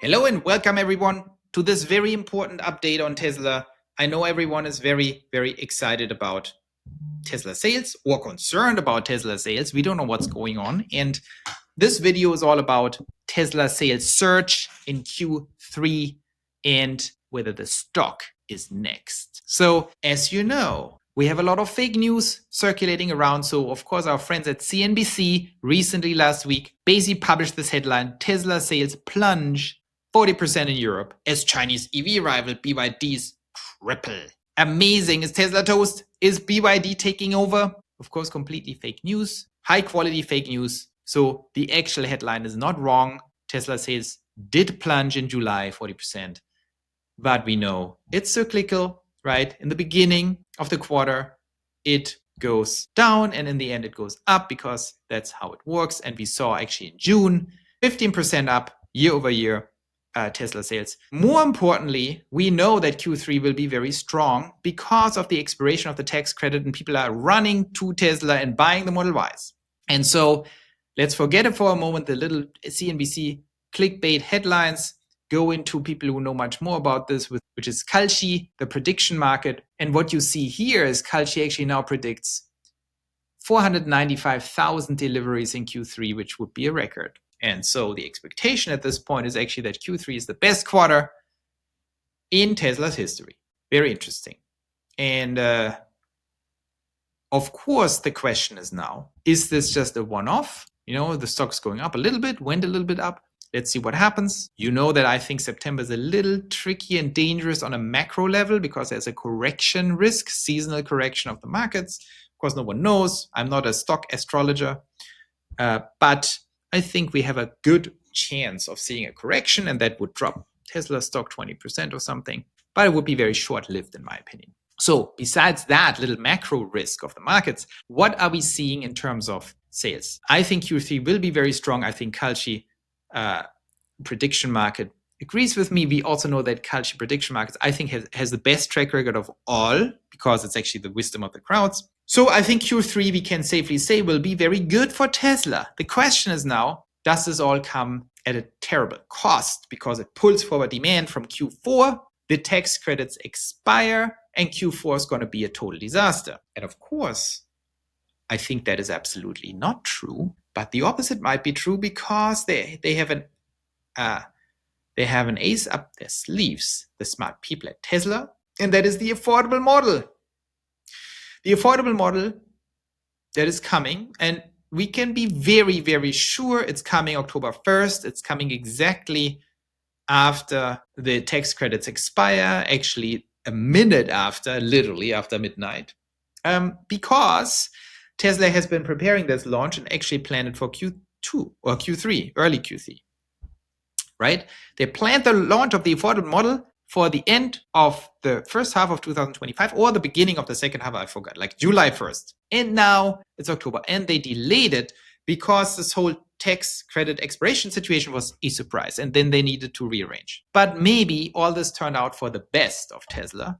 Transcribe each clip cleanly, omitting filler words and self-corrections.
Hello and welcome everyone to this very important update on Tesla. I know everyone is very excited about Tesla sales or concerned about Tesla sales. We don't know what's going on. And this video is all about Tesla sales surge in Q3 and whether the stock is next. So as you know, we have a lot of fake news circulating around. So of course, our friends at CNBC recently last week basically published this headline: Tesla sales plunge 40% in Europe as Chinese EV rival BYD's triple. Amazing. Is Tesla toast? Is BYD taking over? Of course, completely fake news, high quality fake news. So the actual headline is not wrong. Tesla sales did plunge in July 40%, but we know it's cyclical, right? In the beginning of the quarter, it goes down and in the end it goes up because that's how it works. And we saw actually in June, 15% up year over year. Tesla sales. More importantly, we know that Q3 will be very strong because of the expiration of the tax credit and people are running to Tesla and buying the Model Ys. And so let's forget it for a moment, the little CNBC clickbait headlines, go into people who know much more about this, which is Kalshi, the prediction market. And what you see here is Kalshi actually now predicts 495,000 deliveries in Q3, which would be a record. And so the expectation at this point is actually that Q3 is the best quarter in Tesla's history. Very interesting. And of course, the question is now, is this just a one-off? You know, the stock's going up a little bit, went a little bit up. Let's see what happens. You know that I think September is a little tricky and dangerous on a macro level because there's a correction risk, seasonal correction of the markets. Of course, no one knows. I'm not a stock astrologer, but I think we have a good chance of seeing a correction, and that would drop Tesla stock 20% or something, but it would be very short-lived in my opinion. So besides that little macro risk of the markets, what are we seeing in terms of sales? I think Q3 will be very strong. I think Kalshi prediction market agrees with me. We also know that Kalshi prediction markets, I think, has the best track record of all because it's actually the wisdom of the crowds. So I think Q3, we can safely say, will be very good for Tesla. The question is now, does this all come at a terrible cost because it pulls forward demand from Q4? The tax credits expire and Q4 is going to be a total disaster. And of course, I think that is absolutely not true, but the opposite might be true because they have an ace up their sleeves, the smart people at Tesla, and that is the affordable model. The affordable model that is coming, and we can be very sure it's coming October 1st. It's coming exactly after the tax credits expire, actually a minute after, literally after midnight, because Tesla has been preparing this launch and actually planned it for Q2 or Q3, early Q3, right? They planned the launch of the affordable model for the end of the first half of 2025 or the beginning of the second half, I forgot, like July 1st. And now it's October and they delayed it because this whole tax credit expiration situation was a surprise and then they needed to rearrange. But maybe all this turned out for the best of Tesla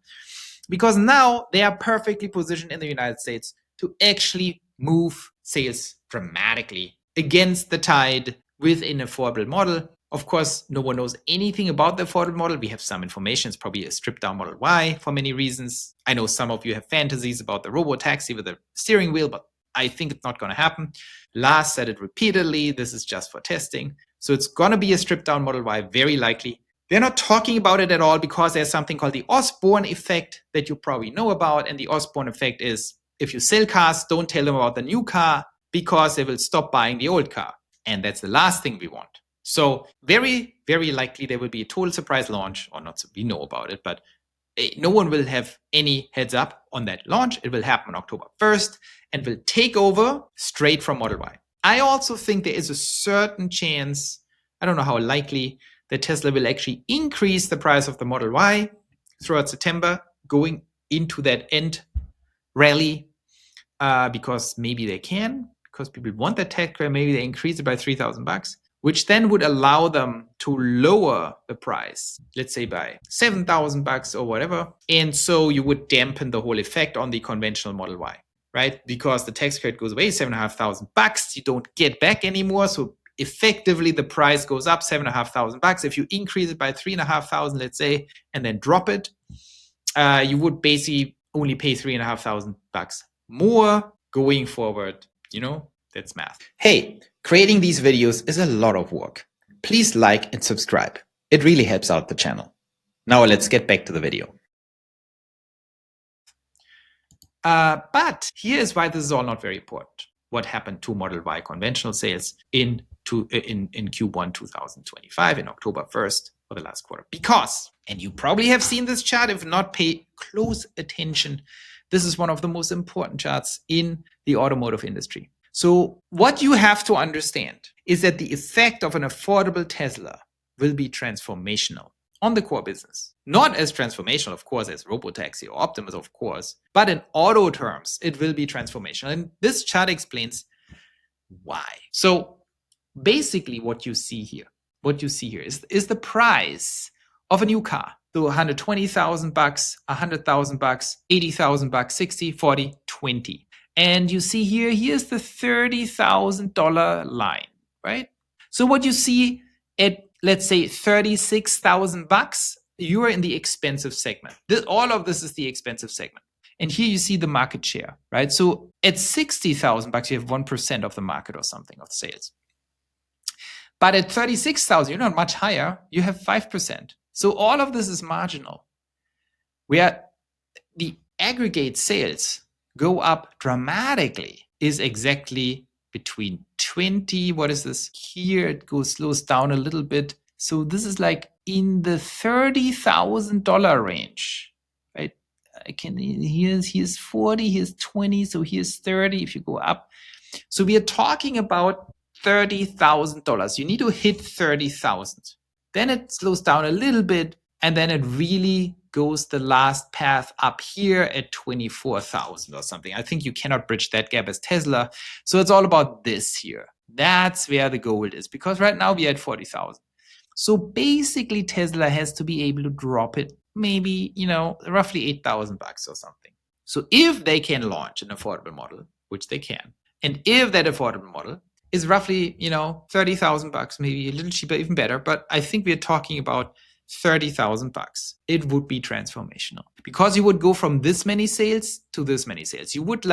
because now they are perfectly positioned in the United States to actually move sales dramatically against the tide with an affordable model. Of course, no one knows anything about the affordable model. We have some information. It's probably a stripped down Model Y for many reasons. I know some of you have fantasies about the robo-taxi with a steering wheel, but I think it's not going to happen. Lars said it repeatedly. This is just for testing. So it's going to be a stripped down Model Y, very likely. They're not talking about it at all because there's something called the Osborne effect that you probably know about. And the Osborne effect is if you sell cars, don't tell them about the new car because they will stop buying the old car. And that's the last thing we want. So very likely there will be a total surprise launch, or not so we know about it, but no one will have any heads up on that launch. It will happen on October 1st and will take over straight from Model Y. I also think there is a certain chance, I don't know how likely, that Tesla will actually increase the price of the Model Y throughout September, going into that end rally, because maybe they can, because people want that tax credit, maybe they increase it by $3,000. Which then would allow them to lower the price, let's say by $7,000 or whatever. And so you would dampen the whole effect on the conventional Model Y, right? Because the tax credit goes away, $7,500, you don't get back anymore. So effectively the price goes up $7,500. If you increase it by $3,500, let's say, and then drop it, you would basically only pay $3,500 more going forward. That's math. Hey, creating these videos is a lot of work. Please like and subscribe. It really helps out the channel. Now let's get back to the video. But here's why this is all not very important. What happened to Model Y conventional sales in Q1 2025 in October 1st for the last quarter? Because, and you probably have seen this chart, if not, pay close attention. This is one of the most important charts in the automotive industry. So what you have to understand is that the effect of an affordable Tesla will be transformational on the core business. Not as transformational, of course, as Robotaxi or Optimus, of course, but in auto terms, it will be transformational. And this chart explains why. So basically what you see here is the price of a new car. So $120,000, $100,000, $80,000, 60, 40, 20. And you see here's the $30,000 line, right? So what you see at, let's say, $36,000, you are in the expensive segment. All of this is the expensive segment. And here you see the market share, right? So at $60,000, you have 1% of the market or something of sales. But at 36,000, you're not much higher, you have 5%. So all of this is marginal. Where the aggregate sales go up dramatically is exactly between 20, what is this? Here it slows down a little bit. So this is like in the $30,000 range, right? Here's 40, here's 20, so here's 30 if you go up. So we are talking about $30,000. You need to hit 30,000. Then it slows down a little bit, and then it really goes the last path up here at 24,000 or something. I think you cannot bridge that gap as Tesla. So it's all about this here. That's where the goal is, because right now we are at 40,000. So basically Tesla has to be able to drop it maybe, roughly $8,000 or something. So if they can launch an affordable model, which they can, and if that affordable model is roughly, $30,000, maybe a little cheaper, even better, but I think we're talking about $30,000, it would be transformational, because you would go from this many sales to this many sales. You would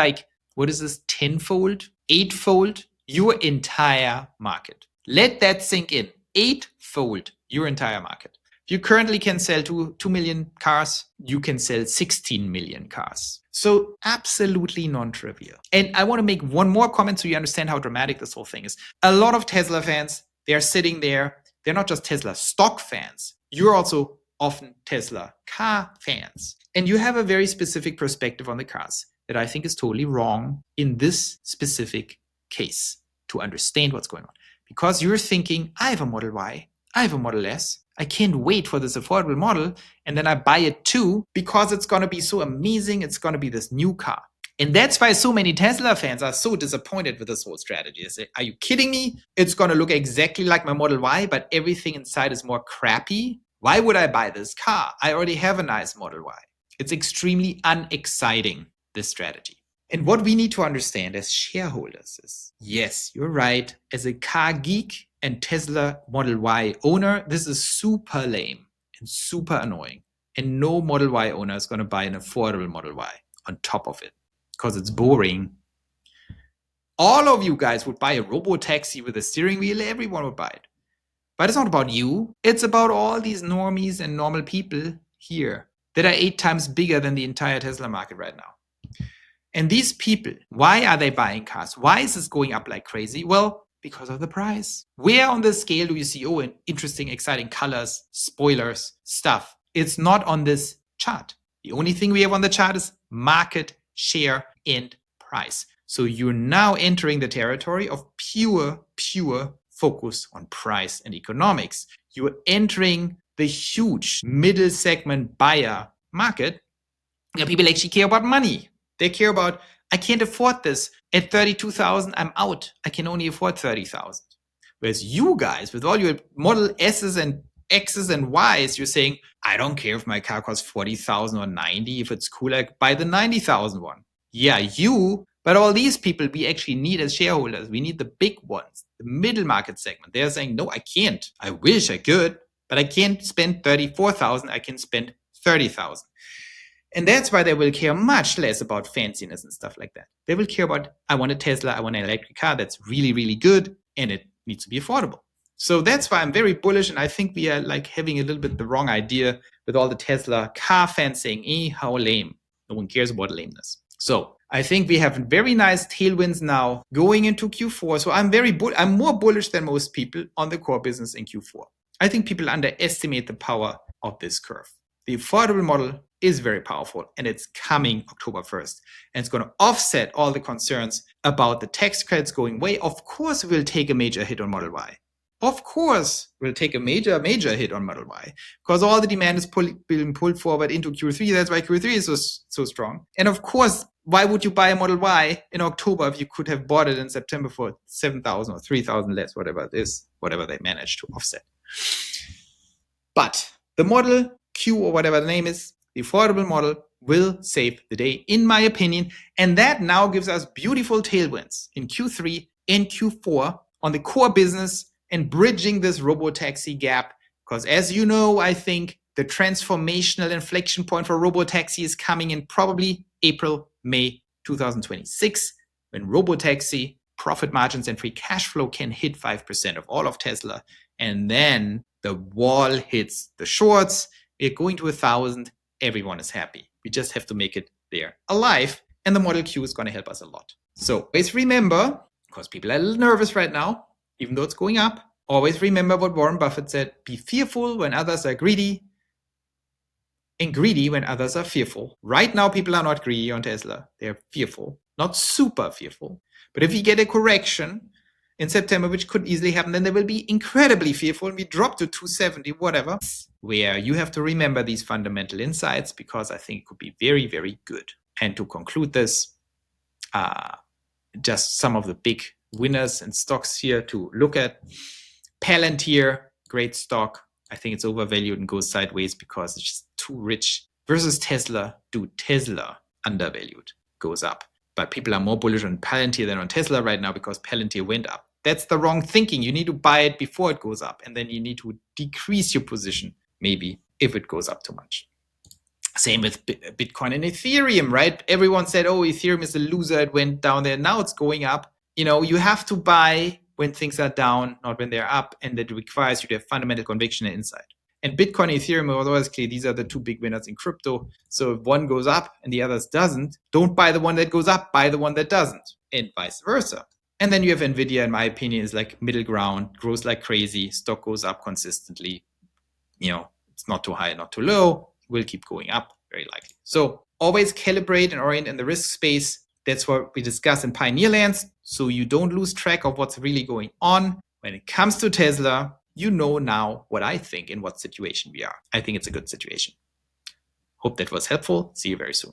what is this, 10-fold, 8-fold your entire market. Let that sink in. 8-fold your entire market. If you currently can sell 2 million cars, you can sell 16 million cars. So absolutely non-trivial. And I want to make one more comment so you understand how dramatic this whole thing is. A lot of Tesla fans, they're sitting there. They're not just Tesla stock fans. You're also often Tesla car fans. And you have a very specific perspective on the cars that I think is totally wrong in this specific case to understand what's going on. Because you're thinking, I have a Model Y, I have a Model S, I can't wait for this affordable model, and then I buy it too because it's going to be so amazing, it's going to be this new car. And that's why so many Tesla fans are so disappointed with this whole strategy. They say, are you kidding me? It's going to look exactly like my Model Y, but everything inside is more crappy. Why would I buy this car? I already have a nice Model Y. It's extremely unexciting, this strategy. And what we need to understand as shareholders is, yes, you're right. As a car geek and Tesla Model Y owner, this is super lame and super annoying. And no Model Y owner is going to buy an affordable Model Y on top of it because it's boring. All of you guys would buy a Robotaxi with a steering wheel. Everyone would buy it. But it's not about you. It's about all these normies and normal people here that are 8 times bigger than the entire Tesla market right now. And these people, why are they buying cars? Why is this going up like crazy? Well, because of the price. Where on the scale do you see, interesting, exciting colors, spoilers, stuff? It's not on this chart. The only thing we have on the chart is market share and price. So you're now entering the territory of pure focus on price and economics. You're entering the huge middle segment buyer market where people actually care about money. They care about, I can't afford this. At 32,000, I'm out. I can only afford 30,000. Whereas you guys, with all your Model S's and X's and Y's, you're saying, I don't care if my car costs 40,000 or 90. If it's cool, I buy the 90,000 one. Yeah, you But all these people we actually need as shareholders, we need the big ones, the middle market segment. They're saying, no, I can't. I wish I could, but I can't spend 34,000. I can spend 30,000. And that's why they will care much less about fanciness and stuff like that. They will care about, I want a Tesla, I want an electric car that's really, really good, and it needs to be affordable. So that's why I'm very bullish, and I think we are like having a little bit the wrong idea with all the Tesla car fans saying, how lame. No one cares about lameness. So I think we have very nice tailwinds now going into Q4. So I'm more bullish than most people on the core business in Q4. I think people underestimate the power of this curve. The affordable model is very powerful, and it's coming October 1st. And it's going to offset all the concerns about the tax credits going away. Of course, we'll take a major hit on Model Y. Of course, we'll take a major hit on Model Y because all the demand is being pulled forward into Q3. That's why Q3 is so strong. And of course, why would you buy a Model Y in October if you could have bought it in September for 7,000 or 3,000 less, whatever it is, whatever they manage to offset. But the Model Q or whatever the name is, the affordable model will save the day, in my opinion. And that now gives us beautiful tailwinds in Q3 and Q4 on the core business and bridging this robotaxi gap. Because as you know, I think the transformational inflection point for robotaxi is coming in probably April, May 2026, when robotaxi profit margins and free cash flow can hit 5% of all of Tesla. And then the wall hits the shorts. We're going to 1,000. Everyone is happy. We just have to make it there alive. And the Model Q is going to help us a lot. So always remember, because people are a little nervous right now, even though it's going up, always remember what Warren Buffett said: be fearful when others are greedy and greedy when others are fearful. Right now, people are not greedy on Tesla. They're fearful, not super fearful. But if we get a correction in September, which could easily happen, then they will be incredibly fearful and we drop to 270, whatever, where you have to remember these fundamental insights because I think it could be very, very good. And to conclude this, just some of the big winners and stocks here to look at. Palantir, great stock. I think it's overvalued and goes sideways because it's just too rich. Versus Tesla, Tesla undervalued, goes up. But people are more bullish on Palantir than on Tesla right now because Palantir went up. That's the wrong thinking. You need to buy it before it goes up, and then you need to decrease your position maybe if it goes up too much. Same with Bitcoin and Ethereum, right? Everyone said, oh, Ethereum is a loser. It went down there. Now it's going up. You have to buy when things are down, not when they're up, and that requires you to have fundamental conviction and insight. And Bitcoin and Ethereum are otherwise clear. These are the two big winners in crypto. So if one goes up and the others doesn't, don't buy the one that goes up, buy the one that doesn't, and vice versa. And then you have NVIDIA, in my opinion, is like middle ground, grows like crazy, stock goes up consistently. It's not too high, not too low, will keep going up, very likely. So always calibrate and orient in the risk space. That's what we discuss in Pioneerlands, so you don't lose track of what's really going on. When it comes to Tesla, you know now what I think and what situation we are. I think it's a good situation. Hope that was helpful. See you very soon.